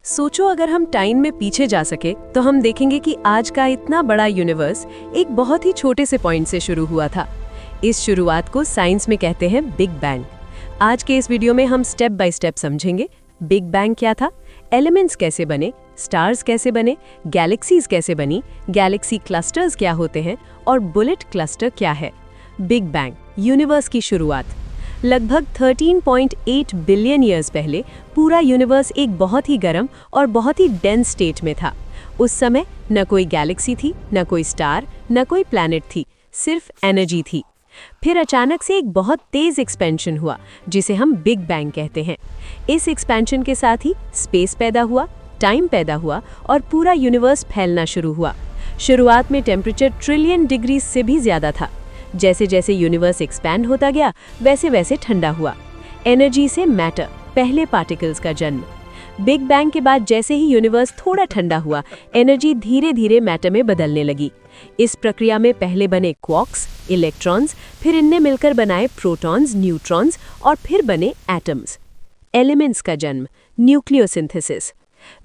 सोचो अगर हम टाइम में पीछे जा सके तो हम देखेंगे कि आज का इतना बड़ा यूनिवर्स एक बहुत ही छोटे से पॉइंट से शुरू हुआ था। इस शुरुआत को साइंस में कहते हैं बिग बैंग। आज के इस वीडियो में हम स्टेप बाय स्टेप समझेंगे बिग बैंग क्या था, एलिमेंट्स कैसे बने, स्टार्स कैसे बने, गैलेक्सीज कैसे बनी, गैलेक्सी क्लस्टर्स क्या होते हैं और बुलेट क्लस्टर क्या है। बिग बैंग, यूनिवर्स की शुरुआत। लगभग 13.8 बिलियन ईयर्स पहले पूरा यूनिवर्स एक बहुत ही गर्म और बहुत ही डेंस स्टेट में था। उस समय न कोई गैलेक्सी थी, न कोई स्टार, न कोई प्लैनेट थी, सिर्फ एनर्जी थी। फिर अचानक से एक बहुत तेज एक्सपेंशन हुआ जिसे हम बिग बैंग कहते हैं। इस एक्सपेंशन के साथ ही स्पेस पैदा हुआ, टाइम पैदा हुआ और पूरा यूनिवर्स फैलना शुरू हुआ। शुरुआत में टेम्परेचर ट्रिलियन डिग्री से भी ज़्यादा था। जैसे जैसे यूनिवर्स एक्सपैंड होता गया वैसे वैसे ठंडा हुआ। एनर्जी से मैटर, पहले पार्टिकल्स का जन्म। बिग बैंग के बाद जैसे ही यूनिवर्स थोड़ा ठंडा हुआ, एनर्जी धीरे धीरे मैटर में बदलने लगी। इस प्रक्रिया में पहले बने क्वार्क्स, इलेक्ट्रॉन्स, फिर इनने मिलकर बनाए प्रोटॉन्स, न्यूट्रॉन्स और फिर बने एटम्स। एलिमेंट्स का जन्म, न्यूक्लियोसिंथेसिस।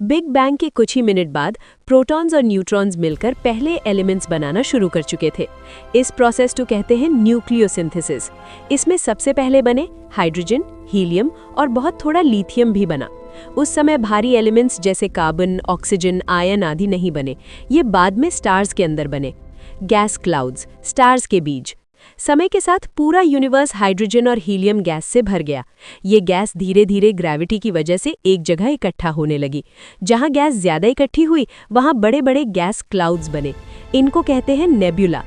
बिग बैंग के कुछ ही मिनट बाद प्रोटॉन्स और न्यूट्रॉन्स मिलकर पहले एलिमेंट्स बनाना शुरू कर चुके थे। इस प्रोसेस को कहते हैं न्यूक्लियोसिंथेसिस। इसमें सबसे पहले बने हाइड्रोजन, हीलियम और बहुत थोड़ा लिथियम भी बना। उस समय भारी एलिमेंट्स जैसे कार्बन, ऑक्सीजन, आयन आदि नहीं बने, ये बाद में स्टार्स के अंदर बने। गैस क्लाउड्स, स्टार्स के बीज। समय के साथ पूरा यूनिवर्स हाइड्रोजन और हीलियम गैस से भर गया। ये गैस धीरे धीरे ग्रेविटी की वजह से एक जगह इकट्ठा होने लगी। जहां गैस ज्यादा इकट्ठी हुई वहां बड़े बड़े गैस क्लाउड्स बने। इनको कहते हैं नेब्यूला।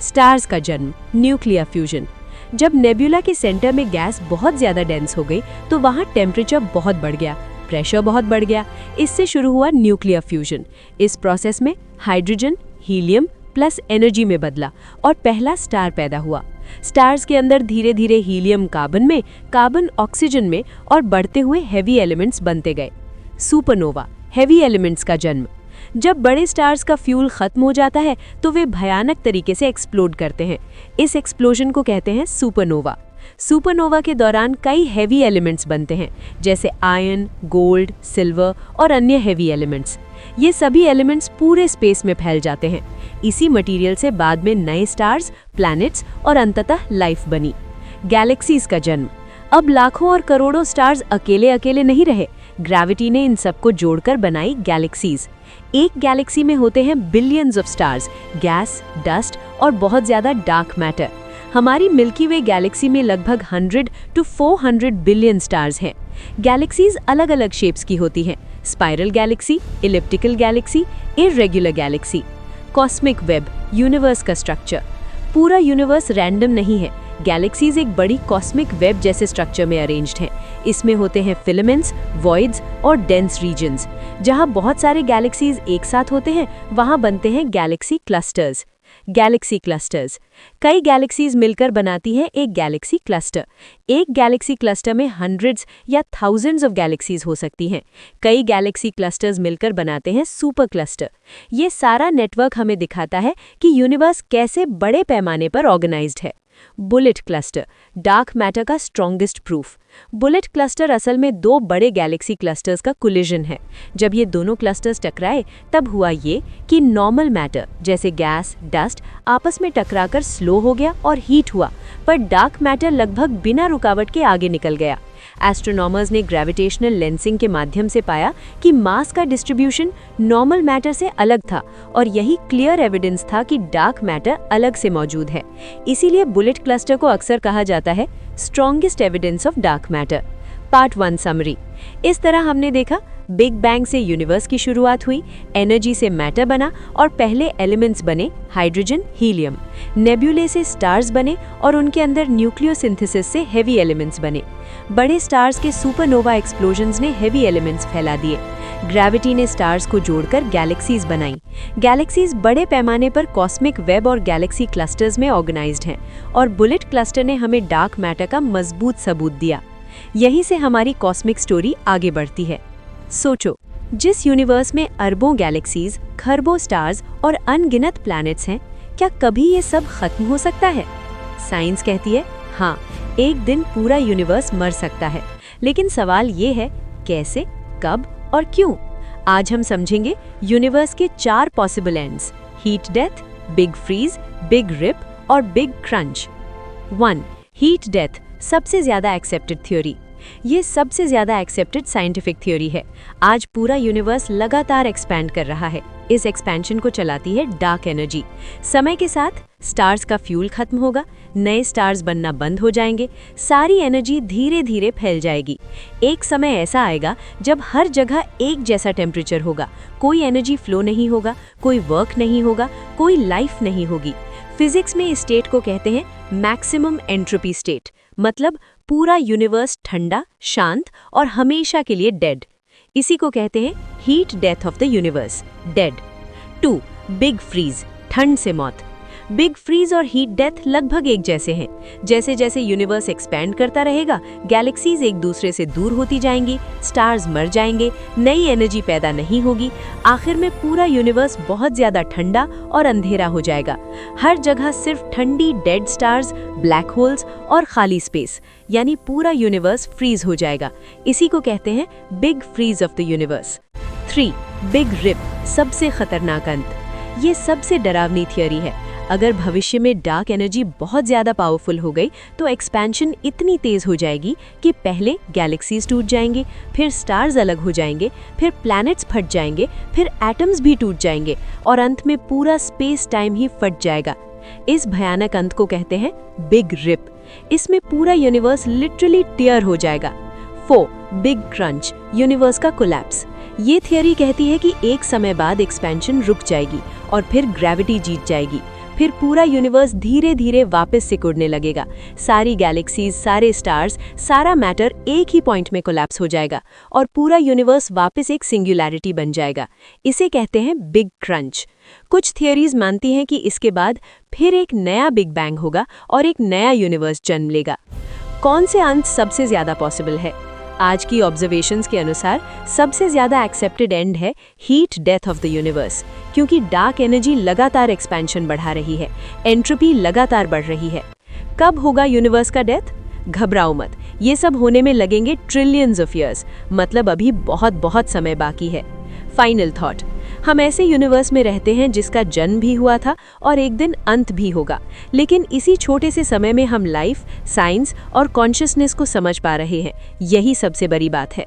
स्टार्स का जन्म, न्यूक्लियर फ्यूजन। जब नेब्यूला के सेंटर में गैस बहुत ज्यादा डेंस हो गई तो वहां टेम्परेचर बहुत बढ़ गया, प्रेशर बहुत बढ़ गया। इससे शुरू हुआ न्यूक्लियर फ्यूजन। इस प्रोसेस में हाइड्रोजन हीलियम प्लस एनर्जी में बदला और पहला स्टार पैदा हुआ। स्टार्स के अंदर धीरे धीरे हीलियम कार्बन में, कार्बन ऑक्सीजन में और बढ़ते हुए हैवी एलिमेंट्स बनते गए। सुपरनोवा, हैवी एलिमेंट्स का जन्म। जब बड़े स्टार्स का फ्यूल खत्म हो जाता है तो वे भयानक तरीके से एक्सप्लोड करते हैं। इस एक्सप्लोजन को कहते हैं सुपरनोवा। सुपरनोवा के दौरान कई हैवी एलिमेंट्स बनते हैं जैसे आयरन, गोल्ड, सिल्वर और अन्य हैवी एलिमेंट्स। ये सभी एलिमेंट्स पूरे स्पेस में फैल जाते हैं। इसी मटेरियल से बाद में नए स्टार्स, प्लैनेट्स और अंततः लाइफ बनी। गैलेक्सीज का जन्म। अब लाखों और करोड़ों स्टार्स अकेले अकेले नहीं रहे। ग्रेविटी ने इन सबको जोड़कर बनाई गैलेक्सीज। एक गैलेक्सी में होते हैं billions of stars, gas, dust और बहुत ज्यादा डार्क मैटर। हमारी मिल्की वे गैलेक्सी में लगभग 100 to 400 बिलियन स्टार्स हैं। गैलेक्सीज अलग अलग शेप्स की होती हैं। Spiral Galaxy, elliptical Galaxy, irregular Galaxy. Cosmic web, universe का स्ट्रक्चर। पूरा यूनिवर्स रैंडम नहीं है। गैलेक्सीज एक बड़ी कॉस्मिक वेब जैसे स्ट्रक्चर में अरेंज्ड हैं। इसमें होते हैं फिलामेंट्स, वॉइड्स और डेंस रीजन्स। जहां बहुत सारे गैलेक्सीज एक साथ होते हैं वहां बनते हैं गैलेक्सी क्लस्टर्स। गैलेक्सी क्लस्टर्स, कई गैलेक्सीज मिलकर बनाती हैं एक गैलेक्सी क्लस्टर। एक गैलेक्सी क्लस्टर में हंड्रेड्स या थाउजेंड्स ऑफ गैलेक्सीज हो सकती हैं। कई गैलेक्सी क्लस्टर्स मिलकर बनाते हैं सुपर क्लस्टर। ये सारा नेटवर्क हमें दिखाता है कि यूनिवर्स कैसे बड़े पैमाने पर ऑर्गेनाइज्ड है। बुलेट क्लस्टर, डार्क मैटर का स्ट्रॉन्गेस्ट प्रूफ। बुलेट क्लस्टर असल में दो बड़े गैलेक्सी क्लस्टर्स का कोलिजन है। जब ये दोनों क्लस्टर्स टकराए तब हुआ ये कि नॉर्मल मैटर जैसे गैस, डस्ट आपस में टकराकर स्लो हो गया और हीट हुआ, पर डार्क मैटर लगभग बिना रुकावट के आगे निकल गया। एस्ट्रोनॉमर्स ने ग्रेविटेशनल लेंसिंग के माध्यम से पाया कि मास का डिस्ट्रीब्यूशन नॉर्मल मैटर से अलग था और यही क्लियर एविडेंस था कि डार्क मैटर अलग से मौजूद है। इसीलिए बुलेट क्लस्टर को अक्सर कहा जाता है strongest evidence of dark matter. Part 1 summary. इस तरह हमने देखा बिग बैंग से यूनिवर्स की शुरुआत हुई, एनर्जी से मैटर बना और पहले एलिमेंट्स बने हाइड्रोजन, हीलियम। नेब्यूले से स्टार्स बने और उनके अंदर न्यूक्लियोसिंथेसिस से हेवी एलिमेंट्स बने। बड़े स्टार्स के सुपरनोवा एक्सप्लोजन्स ने हेवी एलिमेंट्स फैला दिए। ग्रेविटी ने स्टार्स को जोड़कर गैलेक्सीज बनाई। गैलेक्सीज बड़े पैमाने पर कॉस्मिक वेब और गैलेक्सी क्लस्टर्स में ऑर्गेनाइज्ड हैं और बुलेट क्लस्टर ने हमें डार्क मैटर का मजबूत सबूत दिया। यहीं से हमारी कॉस्मिक स्टोरी आगे बढ़ती है। सोचो, जिस यूनिवर्स में अरबों गैलेक्सीज, खरबों स्टार्स और अनगिनत प्लैनेट्स हैं, क्या कभी ये सब खत्म हो सकता है? साइंस कहती है हाँ, एक दिन पूरा यूनिवर्स मर सकता है। लेकिन सवाल ये है कैसे, कब और क्यों? आज हम समझेंगे यूनिवर्स के 4 possible ends: heat death, big freeze, big rip और बिग क्रंच। 1. हीट डेथ, सबसे ज्यादा एक्सेप्टेड थ्योरी। ये सबसे ज्यादा एक्सेप्टेड साइंटिफिक थ्योरी है। आज पूरा यूनिवर्स लगातार एक्सपैंड कर रहा है। इस एक्सपेंशन को चलाती है डार्क एनर्जी। समय के साथ स्टार्स का फ्यूल खत्म होगा, नए स्टार्स बनना बंद हो जाएंगे, सारी एनर्जी धीरे धीरे फैल जाएगी। एक समय ऐसा आएगा जब हर जगह एक जैसा टेम्परेचर होगा, कोई एनर्जी फ्लो नहीं होगा, कोई वर्क नहीं होगा, कोई लाइफ नहीं होगी। फिजिक्स में इस स्टेट को कहते हैं मैक्सिमम एंट्रोपी स्टेट, मतलब पूरा यूनिवर्स ठंडा, शांत और हमेशा के लिए डेड। इसी को कहते हैं heat death of the universe, dead. 2. Big freeze, ठंड से मौत। बिग फ्रीज और हीट डेथ लगभग एक जैसे हैं। जैसे जैसे यूनिवर्स एक्सपैंड करता रहेगा, गैलेक्सीज एक दूसरे से दूर होती जाएंगी, स्टार्स मर जाएंगे, नई एनर्जी पैदा नहीं होगी। आखिर में पूरा यूनिवर्स बहुत ज्यादा ठंडा और अंधेरा हो जाएगा। हर जगह सिर्फ ठंडी डेड स्टार्स, ब्लैक होल्स और खाली स्पेस, यानी पूरा यूनिवर्स फ्रीज हो जाएगा। इसी को कहते हैं big freeze of the universe. 3. Big rip, सबसे खतरनाक अंत। ये सबसे डरावनी थियरी है। अगर भविष्य में डार्क एनर्जी बहुत ज़्यादा पावरफुल हो गई तो एक्सपेंशन इतनी तेज़ हो जाएगी कि पहले गैलेक्सीज टूट जाएंगे, फिर स्टार्स अलग हो जाएंगे, फिर प्लैनेट्स फट जाएंगे, फिर एटम्स भी टूट जाएंगे और अंत में पूरा स्पेस टाइम ही फट जाएगा। इस भयानक अंत को कहते हैं बिग रिप। इसमें पूरा यूनिवर्स लिटरली टियर हो जाएगा। 4. बिग क्रंच, यूनिवर्स का कोलैप्स। ये थियरी कहती है कि एक समय बाद एक्सपेंशन रुक जाएगी और फिर ग्रेविटी जीत जाएगी। फिर पूरा यूनिवर्स धीरे धीरे वापस सिकुड़ने लगेगा। सारी गैलेक्सीज, सारे स्टार्स, सारा मैटर एक ही पॉइंट में कोलैप्स हो जाएगा और पूरा यूनिवर्स वापस एक सिंगुलैरिटी बन जाएगा। इसे कहते हैं बिग क्रंच। कुछ थियरीज मानती हैं कि इसके बाद फिर एक नया बिग बैंग होगा और एक नया यूनिवर्स जन्म लेगा। कौन से अंत सबसे ज्यादा पॉसिबल है? आज की ऑब्जर्वेशंस के अनुसार सबसे ज्यादा एक्सेप्टेड एंड है heat death of the universe, क्योंकि डार्क एनर्जी लगातार एक्सपेंशन बढ़ा रही है, एंट्रोपी लगातार बढ़ रही है। कब होगा यूनिवर्स का डेथ? घबराओ मत, ये सब होने में लगेंगे ट्रिलियंस ऑफ ईयर्स, मतलब अभी बहुत बहुत समय बाकी है। फाइनल थॉट, हम ऐसे यूनिवर्स में रहते हैं जिसका जन्म भी हुआ था और एक दिन अंत भी होगा, लेकिन इसी छोटे से समय में हम लाइफ, साइंस और कॉन्शियसनेस को समझ पा रहे हैं। यही सबसे बड़ी बात है।